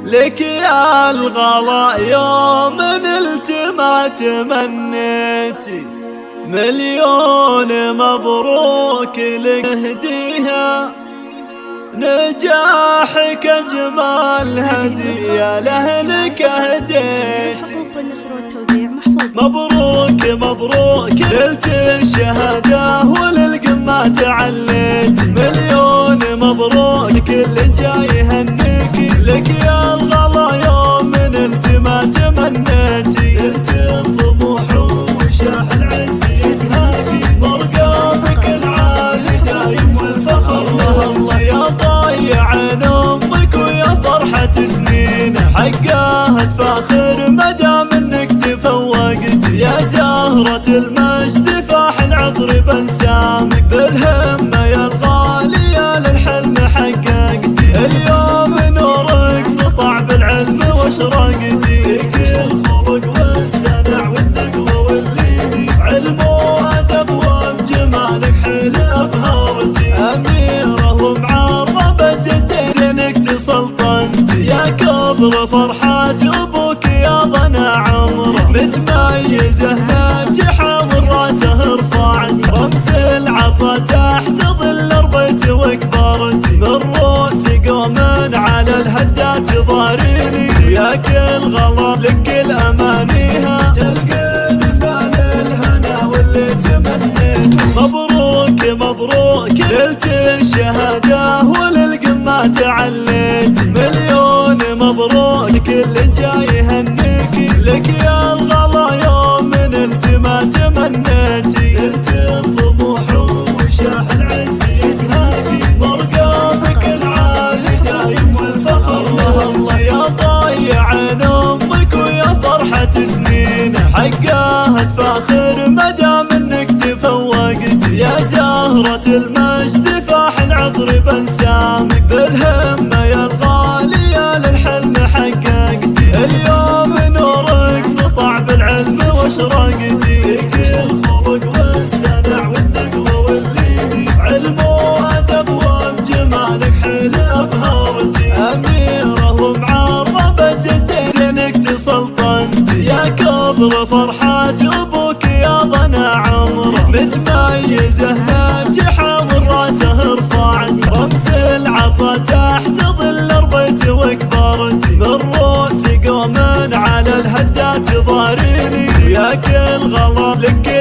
لك يا الغلا يوم نلت ما تمنيتي، مليون مبروك لك اهديها، نجاحك اجمل هدية لأهلك اهديتي. مبروك مبروك نلت الشهادة وللقمة تعليت، مليون مبروك كل جاي يهنيك، لك يا الغلا يوم نلت ما تمنيتي، نلت الطموح وشاح العز يزهاكي، مرقامك العالي دايم والفخر له الله، يا ضايع امك ويا فرحة سنينه، حقها تفاخر مدام انك تفوقت، يا زهرة المجد فاح العطر بنسامك، بالهمة يا الغالية للحلم حققتي، اليوم نورك سطع بالعلم واشرقتي، لك الخلق والسنع والثقل والليدي، علم وادب وبجمالك حيل ابهرتي، اميرة ومعربة جدتك زينك تسلطنتي، يا كبر فرحات ابوك يا ضنا عمره، متميزه ناجحه والراسه رفعت، رمز العطا تحت ظل ربيت وكبرت، من روس قوم على الهدات ضاريني، يا كل غلا لك الامانيها، تلقى نفال الهنا واللي تمنيت، مبروك مبروك نلت الشهاده وللقمه تعليت، مليون مبروك كل جاي يهنيك، لك يا الغلا يوم نلت ما تمنيتي، نلت الطموح وشاح العز يزهاكي، مرقامك العالي دايم والفخر له الله، يا ضايع امك ويا فرحة سنينه، حقها تفاخر مدام انك تفوقت، يا زهرة المجد فاح العطر بنسامك، بالهمة يا الغالية للحلم حققتي، اليوم نورك سطع بالعلم واشرقتي، لك الخلق والسنع والثقل والليدي، علم وادب وبجمالك حيل ابهرتي، اميرة ومعربة جدتك زينك تسلطنتي، يا كبر فرحات ابوك يا ضنا عمره، متميزه ناجحه والراسه رفعت، رمز العطا تحت ظل ربيت وكبرت، من روس قوم على الهدات ضاريني، يا كل غلا لك